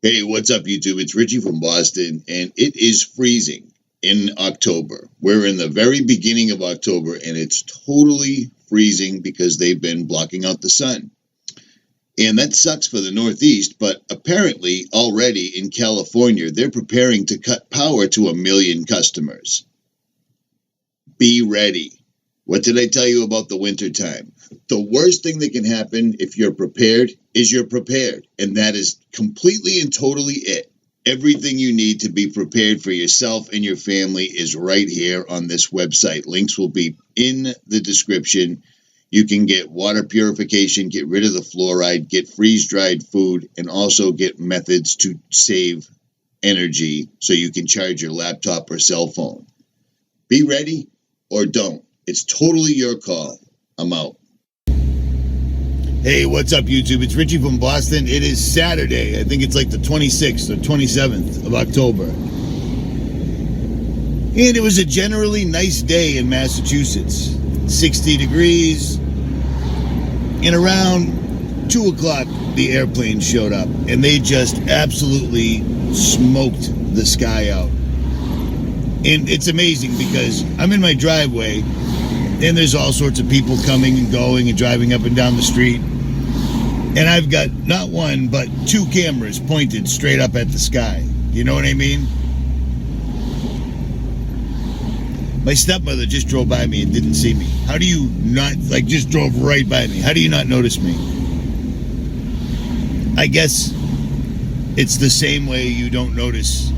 Hey, what's up, YouTube? It's Richie from Boston, and it is freezing in October. We're in the very beginning of October, and it's totally freezing because they've been blocking out the sun. And that sucks for the Northeast, but apparently already in California, they're preparing to cut power to 1 million customers. Be ready. What did I tell you about the winter time? The worst thing that can happen if you're prepared is you're prepared. And that is completely and totally it. Everything you need to be prepared for yourself and your family is right here on this website. Links will be in the description. You can get water purification, get rid of the fluoride, get freeze-dried food, and also get methods to save energy so you can charge your laptop or cell phone. Be ready or don't. It's totally your call. I'm out. Hey, what's up, YouTube? It's Richie from Boston. It is Saturday. I think it's like the 26th or 27th of October. And it was a generally nice day in Massachusetts. 60 degrees. And around 2 o'clock, the airplane showed up. And they just absolutely smoked the sky out. And it's amazing because I'm in my driveway and there's all sorts of people coming and going and driving up and down the street. And I've got not one, but 2 cameras pointed straight up at the sky. You know what I mean? My stepmother just drove by me and didn't see me. How do you not, just drove right by me? How do you not notice me? I guess it's the same way you don't notice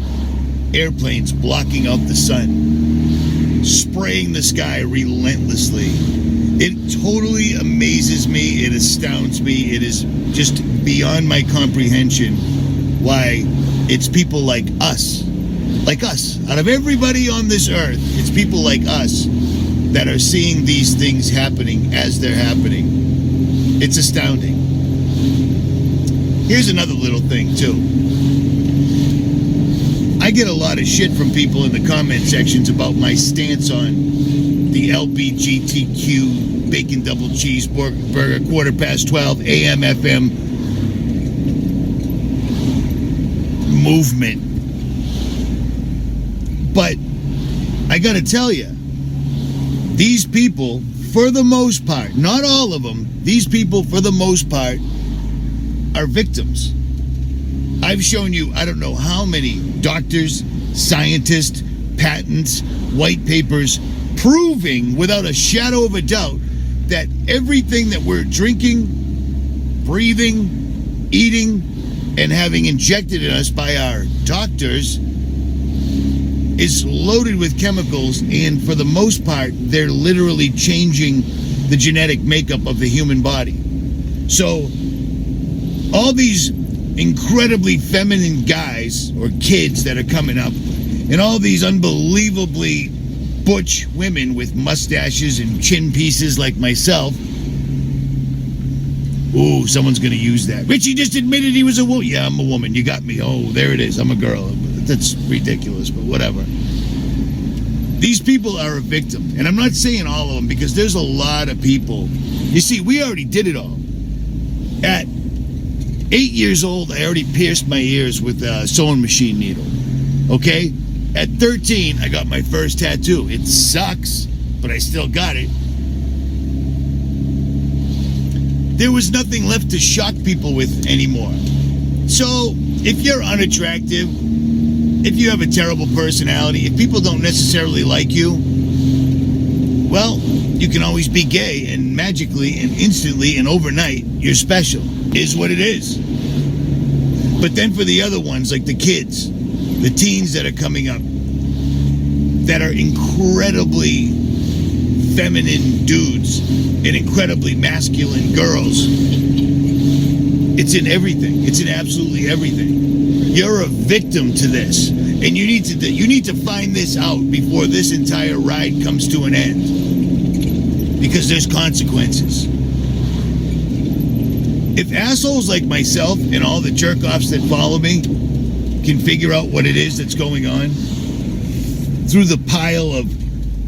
airplanes blocking out the sun, spraying the sky relentlessly. It totally amazes me. It astounds me. It is just beyond my comprehension why it's people like us. Out of everybody on this earth, it's people like us that are seeing these things happening as they're happening. It's astounding. Here's another little thing, too. I get a lot of shit from people in the comment sections about my stance on the LBGTQ bacon double cheeseburger 12:15 AM FM movement. But I gotta tell you, these people, for the most part, not all of them, these people, for the most part, are victims. I've shown you, I don't know how many doctors, scientists, patents, white papers, proving without a shadow of a doubt that everything that we're drinking, breathing, eating, and having injected in us by our doctors is loaded with chemicals, and for the most part, they're literally changing the genetic makeup of the human body. So, all these incredibly feminine guys or kids that are coming up, and all these unbelievably butch women with mustaches and chin pieces like myself. Ooh, someone's gonna use that. Richie just admitted he was a woman. Yeah, I'm a woman. You got me. Oh, there it is. I'm a girl. That's ridiculous, but whatever. These people are a victim. And I'm not saying all of them because there's a lot of people. You see, we already did it all. At 8 years old, I already pierced my ears with a sewing machine needle. Okay? At 13, I got my first tattoo. It sucks, but I still got it. There was nothing left to shock people with anymore. So, if you're unattractive, if you have a terrible personality, if people don't necessarily like you, well, you can always be gay, and magically and instantly and overnight, you're special, is what it is. But then for the other ones, like the kids, the teens that are coming up, that are incredibly feminine dudes and incredibly masculine girls, it's in everything. It's in absolutely everything. You're a victim to this, and you need to find this out before this entire ride comes to an end, because there's consequences. If assholes like myself and all the jerk-offs that follow me can figure out what it is that's going on through the pile of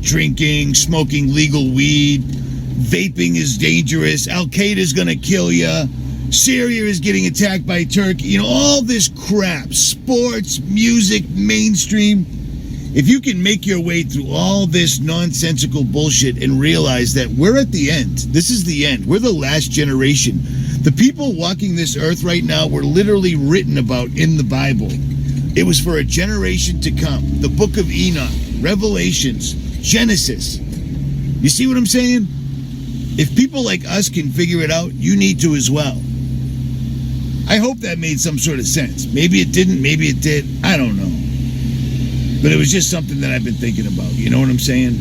drinking, smoking legal weed, vaping is dangerous, Al-Qaeda's gonna kill you, Syria is getting attacked by Turkey. You know, all this crap. Sports, music, mainstream. If you can make your way through all this nonsensical bullshit and realize that we're at the end. This is the end. We're the last generation. The people walking this earth right now were literally written about in the Bible. It was for a generation to come. The book of Enoch, Revelations, Genesis. You see what I'm saying? If people like us can figure it out, you need to as well. I hope that made some sort of sense. Maybe it didn't, maybe it did. I don't know. But it was just something that I've been thinking about. You know what I'm saying?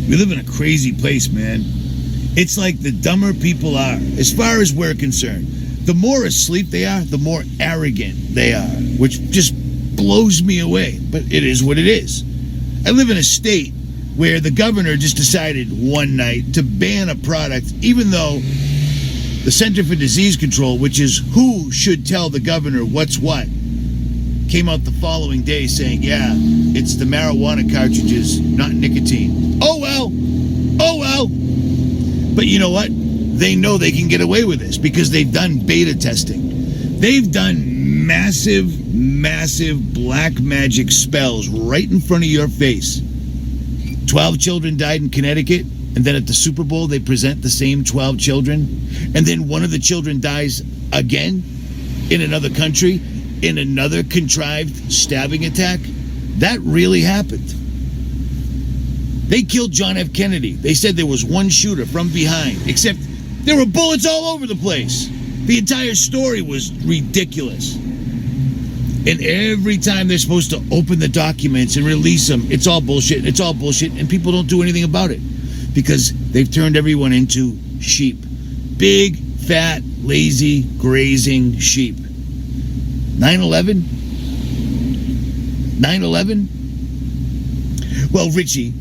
We live in a crazy place, man. It's like the dumber people are, as far as we're concerned. The more asleep they are, the more arrogant they are, which just blows me away. But it is what it is. I live in a state where the governor just decided one night to ban a product, even though the Center for Disease Control, which is who should tell the governor what's what, came out the following day saying, yeah, it's the marijuana cartridges, not nicotine. Oh well. Oh well. But you know what? They know they can get away with this because they've done beta testing. They've done massive, massive black magic spells right in front of your face. 12 children died in Connecticut, and then at the Super Bowl, they present the same 12 children, and then one of the children dies again in another country in another contrived stabbing attack. That really happened. They killed John F. Kennedy. They said there was one shooter from behind, except there were bullets all over the place. The entire story was ridiculous. And every time they're supposed to open the documents and release them, it's all bullshit, and people don't do anything about it because they've turned everyone into sheep. Big, fat, lazy, grazing sheep. 9/11? 9/11? Well, Richie,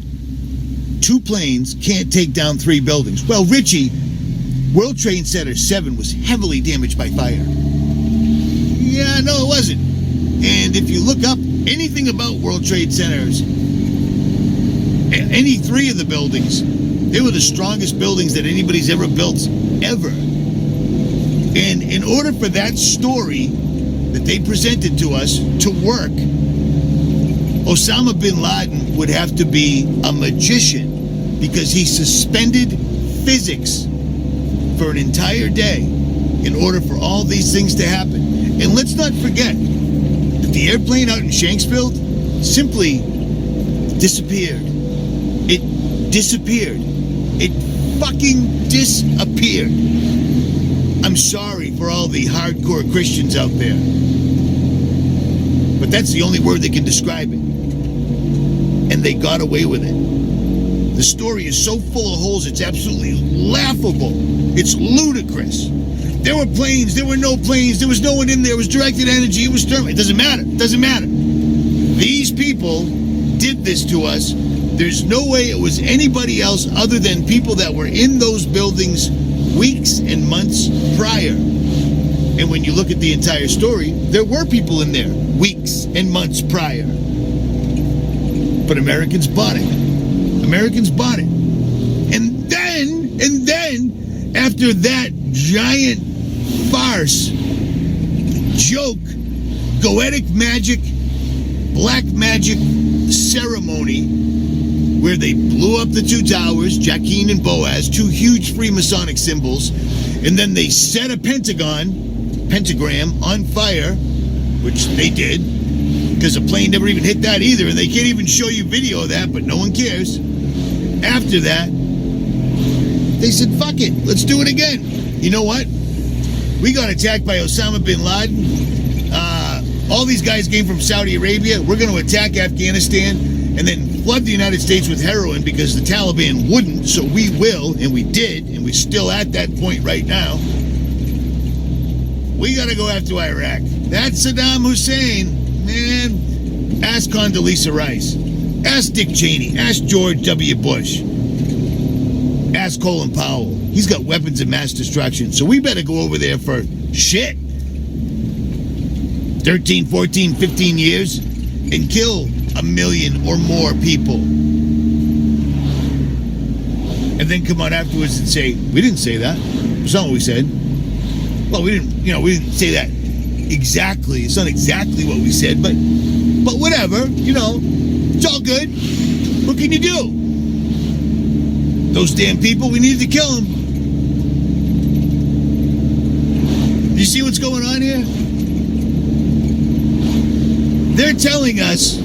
2 planes can't take down 3 buildings. Well, Richie, World Trade Center 7 was heavily damaged by fire. Yeah, no, it wasn't. And if you look up anything about World Trade Centers, any 3 of the buildings, they were the strongest buildings that anybody's ever built, ever. And in order for that story that they presented to us to work, Osama bin Laden would have to be a magician because he suspended physics for an entire day in order for all these things to happen. And let's not forget, the airplane out in Shanksville simply disappeared. It disappeared. It fucking disappeared. I'm sorry for all the hardcore Christians out there, but that's the only word that can describe it. And they got away with it. The story is so full of holes, it's absolutely laughable. It's ludicrous. There were planes, there were no planes, there was no one in there, it was directed energy, it was thermal. It doesn't matter, it doesn't matter. These people did this to us. There's no way it was anybody else other than people that were in those buildings weeks and months prior. And when you look at the entire story, there were people in there weeks and months prior. But Americans bought it. Americans bought it. And then, after that giant farce, joke, goetic magic, black magic ceremony where they blew up the 2 towers, Jachin and Boaz, 2 huge Freemasonic symbols, and then they set a pentagram on fire, which they did, because the plane never even hit that either, and they can't even show you video of that, but no one cares. After that, they said, fuck it, let's do it again. You know what? We got attacked by Osama bin Laden. All these guys came from Saudi Arabia. We're going to attack Afghanistan and then flood the United States with heroin because the Taliban wouldn't, so we will, and we did, and we're still at that point right now. We got to go after Iraq. That's Saddam Hussein. Man, ask Condoleezza Rice. Ask Dick Cheney. Ask George W. Bush. Ask Colin Powell. He's got weapons of mass destruction, so we better go over there for shit. 13, 14, 15 years and kill 1 million or more people. And and then come out afterwards and say, we didn't say that. It's not what we said. Well, we didn't say that exactly. It's not exactly what we said, but whatever, it's all good. What can you do? Those damn people, we needed to kill them. Do you see what's going on here? They're telling us,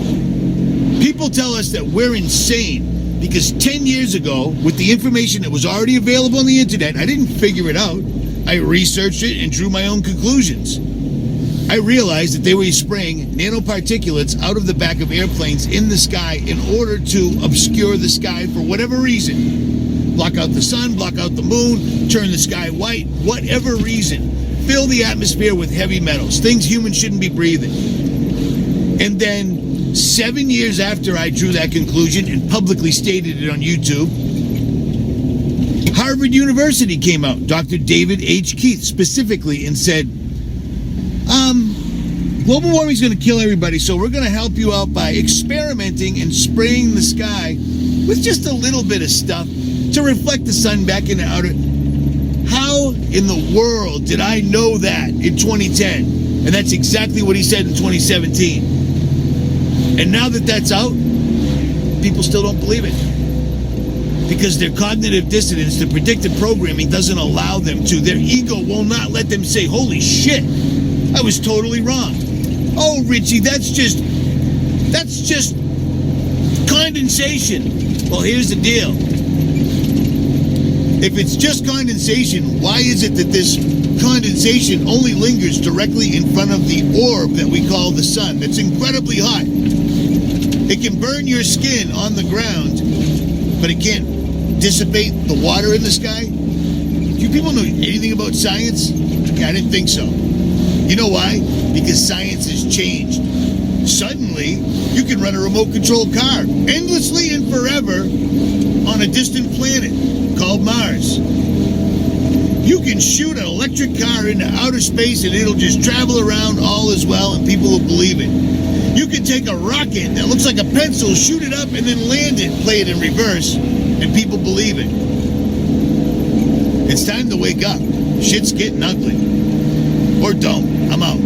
people tell us that we're insane because 10 years ago, with the information that was already available on the internet, I didn't figure it out. I researched it and drew my own conclusions. I realized that they were spraying nanoparticulates out of the back of airplanes in the sky in order to obscure the sky for whatever reason. Block out the sun, block out the moon, turn the sky white, whatever reason. Fill the atmosphere with heavy metals, things humans shouldn't be breathing. And then 7 years after I drew that conclusion and publicly stated it on YouTube, Harvard University came out, Dr. David H. Keith specifically, and said, global warming is going to kill everybody, so we're going to help you out by experimenting and spraying the sky with just a little bit of stuff to reflect the sun back into outer. How in the world did I know that in 2010? And that's exactly what he said in 2017. And now that that's out, people still don't believe it. Because their cognitive dissonance, the predictive programming doesn't allow them to. Their ego will not let them say, holy shit, I was totally wrong. Oh, Richie, that's just condensation. Well, here's the deal. If it's just condensation, why is it that this condensation only lingers directly in front of the orb that we call the sun? That's incredibly hot. It can burn your skin on the ground, but it can't dissipate the water in the sky. Do people know anything about science? Yeah, I didn't think so. You know why? Because science has changed. Suddenly, you can run a remote-controlled car endlessly and forever on a distant planet called Mars. You can shoot an electric car into outer space and it'll just travel around all as well and people will believe it. You can take a rocket that looks like a pencil, shoot it up, and then land it, play it in reverse, and people believe it. It's time to wake up. Shit's getting ugly. Or don't. I'm out.